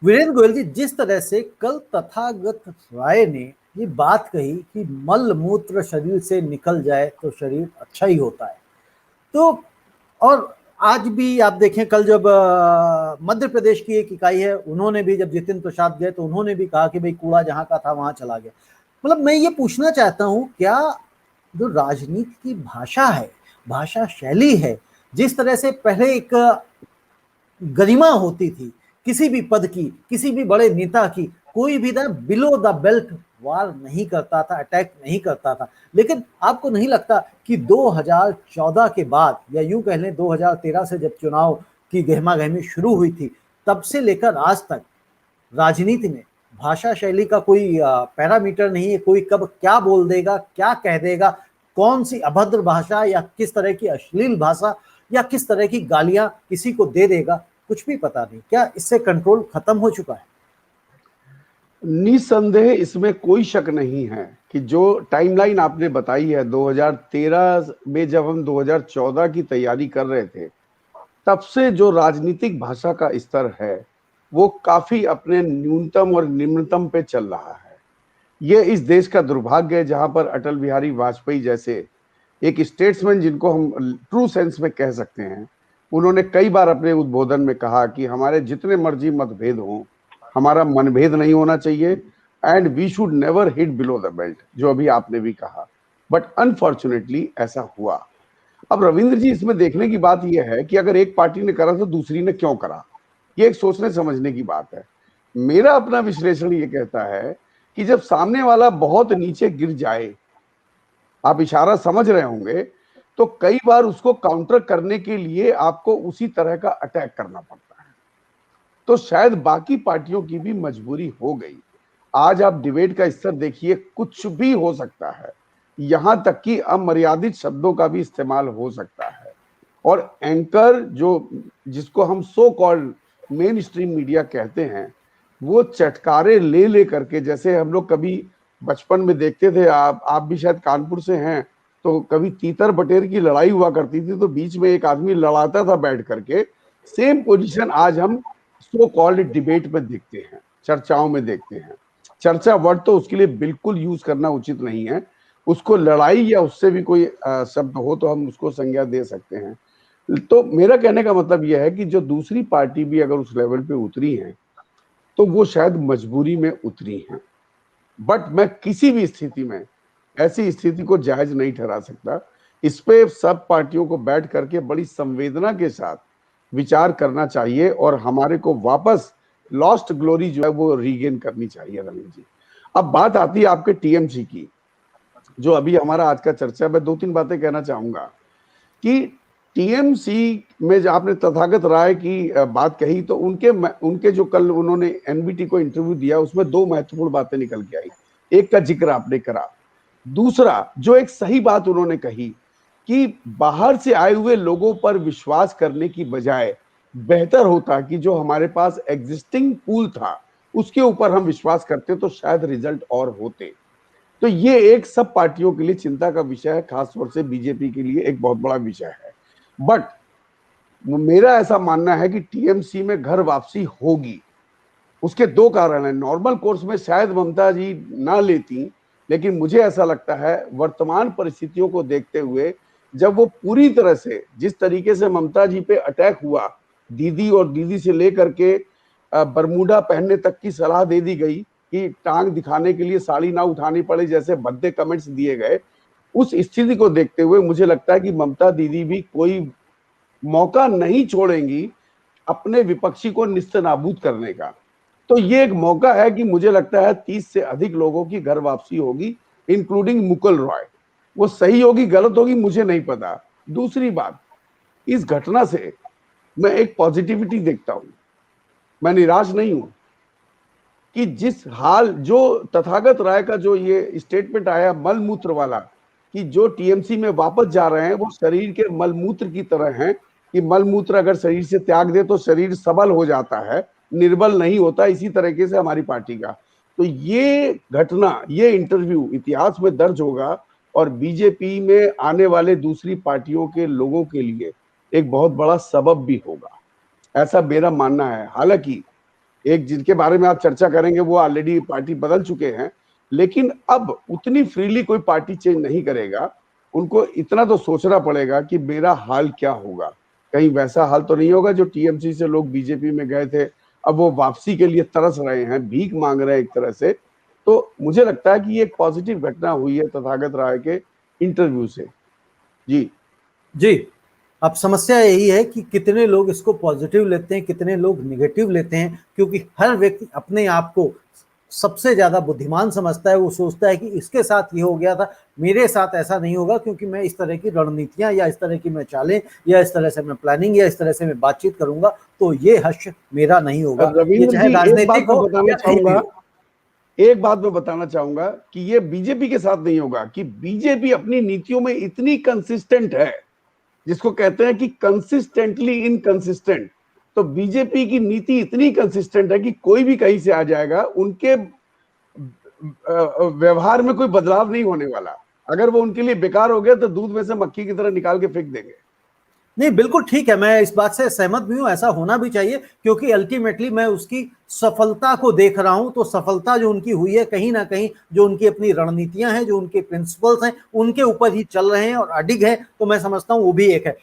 वीरेंद्र गोयल जी, जिस तरह से कल तथागत राय ने ये बात कही कि मल मूत्र शरीर से निकल जाए तो शरीर अच्छा ही होता है, तो और आज भी आप देखें, कल जब मध्य प्रदेश की एक इकाई है, उन्होंने भी, जब जितिन प्रसाद गए तो उन्होंने भी कहा कि भाई कूड़ा जहां का था वहां चला गया। मतलब मैं ये पूछना चाहता हूं, क्या जो राजनीति की भाषा है, भाषा शैली है, जिस तरह से पहले एक गरिमा होती थी किसी भी पद की, किसी भी बड़े नेता की, कोई भी ना बिलो द बेल्ट वार नहीं करता था, अटैक नहीं करता था। लेकिन आपको नहीं लगता कि 2014 के बाद, या यूं कह लें 2013 से जब चुनाव की गहमा गहमी शुरू हुई थी, तब से लेकर आज तक राजनीति में भाषा शैली का कोई पैरामीटर नहीं है। कोई कब क्या बोल देगा, क्या कह देगा, कौन सी अभद्र भाषा या किस तरह की अश्लील भाषा या किस तरह की गालियां किसी को दे देगा, कुछ भी पता नहीं। क्या इससे कंट्रोल खत्म हो चुका है? निसंदेह इसमें कोई शक नहीं है कि जो टाइमलाइन आपने बताई है, 2013 में जब हम 2014 की तैयारी कर रहे थे, तब से जो राजनीतिक भाषा का स्तर है वो काफी अपने न्यूनतम और निम्नतम पे चल रहा है। ये इस देश का दुर्भाग्य है, जहां पर अटल बिहारी वाजपेयी जैसे एक स्टेट्समैन, जिनको हम ट्रू सेंस में कह सकते हैं, उन्होंने कई बार अपने उद्बोधन में कहा कि हमारे जितने मर्जी मतभेद हों, हमारा मनभेद नहीं होना चाहिए, and we should never hit below the belt, जो अभी आपने भी कहा। बट अनफॉर्चुनेटली ऐसा हुआ। अब रविंद्र जी, इसमें देखने की बात यह है कि अगर एक पार्टी ने करा तो दूसरी ने क्यों करा, ये एक सोचने समझने की बात है। मेरा अपना विश्लेषण ये कहता है कि जब सामने वाला बहुत नीचे गिर जाए, आप इशारा समझ रहे होंगे, तो कई बार उसको काउंटर करने के लिए आपको उसी तरह का अटैक करना पड़ता है। तो शायद बाकी पार्टियों की भी मजबूरी हो गई। आज आप डिबेट का स्तर देखिए, कुछ भी हो सकता है, यहां तक कि अमर्यादित शब्दों का भी इस्तेमाल हो सकता है। और एंकर, जो जिसको हम so called main stream media कहते हैं, वो चटकारे ले ले करके, जैसे हम लोग कभी बचपन में देखते थे, आप भी शायद कानपुर से हैं, तो कभी तीतर बटेर की लड़ाई हुआ करती थी, तो बीच में एक आदमी लड़ाता था बैठ करके। सेम पोजीशन आज हम सो कॉल्ड डिबेट में देखते हैं, चर्चाओं में देखते हैं। चर्चा वर्ड तो उसके लिए बिल्कुल यूज करना उचित नहीं है। उसको लड़ाई या उससे भी कोई शब्द हो तो हम उसको संज्ञा दे सकते हैं। तो मेरा कहने का मतलब यह है कि जो दूसरी पार्टी भी अगर उस लेवल पे उतरी है, तो वो शायद मजबूरी में उतरी हैं। बट मैं किसी भी स्थिति में ऐसी स्थिति को जायज नहीं ठहरा सकता। इस पे सब पार्टियों को बैठ करके बड़ी संवेदना के साथ विचार करना चाहिए, और हमारे को वापस लॉस्ट ग्लोरी जो है वो रीगेन करनी चाहिए। रविंद्र जी, अब बात आती है आपके टीएमसी की, जो अभी हमारा आज का चर्चा है। मैं दो तीन बातें कहना चाहूंगा कि टीएमसी में जो आपने तथागत राय की बात कही, तो उनके जो कल उन्होंने एनबीटी को इंटरव्यू दिया, उसमें दो महत्वपूर्ण बातें निकल के आई। एक का जिक्र आपने करा, दूसरा जो एक सही बात उन्होंने कही कि बाहर से आए हुए लोगों पर विश्वास करने की बजाय बेहतर होता कि जो हमारे पास एग्जिस्टिंग पूल था उसके ऊपर हम विश्वास करते तो शायद रिजल्ट और होते। तो ये एक सब पार्टियों के लिए चिंता का विषय है, खासतौर से बीजेपी के लिए एक बहुत बड़ा विषय है। बट मेरा ऐसा मानना है कि टीएमसी में घर वापसी होगी। उसके दो कारण हैं। नॉर्मल कोर्स में शायद ममता जी ना लेती, लेकिन मुझे ऐसा लगता है वर्तमान परिस्थितियों को देखते हुए, जब वो पूरी तरह से, जिस तरीके से ममता जी पे अटैक हुआ, दीदी और दीदी से लेकर के बरमूडा पहनने तक की सलाह दे दी गई कि टांग दिखाने के लिए साड़ी ना उठानी पड़े, जैसे भद्दे कमेंट्स दिए गए, उस स्थिति को देखते हुए मुझे लगता है कि ममता दीदी भी कोई मौका नहीं छोड़ेंगी अपने विपक्षी को निस्तेनाबूद करने का। तो ये एक मौका है कि मुझे लगता है 30 से अधिक लोगों की घर वापसी होगी, इंक्लूडिंग मुकुल रॉय। वो सही होगी गलत होगी मुझे नहीं पता। दूसरी बात, इस घटना से मैं एक पॉजिटिविटी देखता हूं, मैं निराश नहीं हूं कि जिस हाल जो तथागत राय का जो ये स्टेटमेंट आया मलमूत्र वाला, कि जो टीएमसी में वापस जा रहे हैं वो शरीर के मलमूत्र की तरह हैं, कि मलमूत्र अगर शरीर से त्याग दे तो शरीर सबल हो जाता है, निर्बल नहीं होता। इसी तरीके से हमारी पार्टी का, तो ये घटना, ये इंटरव्यू इतिहास में दर्ज होगा और बीजेपी में आने वाले दूसरी पार्टियों के लोगों के लिए एक बहुत बड़ा सबब भी होगा, ऐसा मेरा मानना है। हालांकि एक जिनके बारे में आप चर्चा करेंगे वो ऑलरेडी पार्टी बदल चुके हैं, लेकिन अब उतनी फ्रीली कोई पार्टी चेंज नहीं करेगा। उनको इतना तो सोचना पड़ेगा कि मेरा हाल क्या होगा। कहीं वैसा हाल तो नहीं होगा जो टीएमसी से लोग बीजेपी में गए थे, अब वो वापसी के लिए तरस रहे हैं, भीख मांग रहे हैं एक तरह से। तो मुझे लगता है कि ये एक पॉजिटिव घटना हुई है तथागत राय के इंटरव्यू से। जी जी। अब समस्या यही है कि कितने लोग इसको पॉजिटिव लेते हैं, कितने लोग निगेटिव लेते हैं, क्योंकि हर व्यक्ति अपने आप को सबसे ज्यादा बुद्धिमान समझता है। वो सोचता है कि इसके साथ ये हो गया था, मेरे साथ ऐसा नहीं होगा, क्योंकि मैं इस तरह की रणनीतियां या इस तरह की मैं चालें या इस तरह से मैं प्लानिंग या इस तरह से मैं बातचीत करूंगा तो ये हश्र मेरा नहीं होगा, ये रविंद्र चाहे जी, एक बात राजनीतिक मैं हो बताना या कहीं भी चाहूंगा, हो। एक बात मैं बताना चाहूंगा कि ये बीजेपी के साथ नहीं होगा, कि बीजेपी अपनी नीतियों में इतनी कंसिस्टेंट है, जिसको कहते हैं कि कंसिस्टेंटली इनकंसिस्टेंट। तो बीजेपी की नीति इतनी कंसिस्टेंट है कि कोई भी कहीं से आ जाएगा, उनके व्यवहार में कोई बदलाव नहीं होने वाला। अगर वो उनके लिए बेकार हो गया तो दूध में से मक्खी की तरह निकाल के फेंक देंगे। नहीं, बिल्कुल ठीक है, मैं इस बात से सहमत भी हूं, ऐसा होना भी चाहिए, क्योंकि अल्टीमेटली मैं उसकी सफलता को देख रहा हूं। तो सफलता जो उनकी हुई है, कहीं ना कहीं जो उनकी अपनी रणनीतियां हैं, जो उनके प्रिंसिपल्स हैं, उनके ऊपर ही चल रहे हैं और अडिग है, तो मैं समझता हूं वो भी एक है।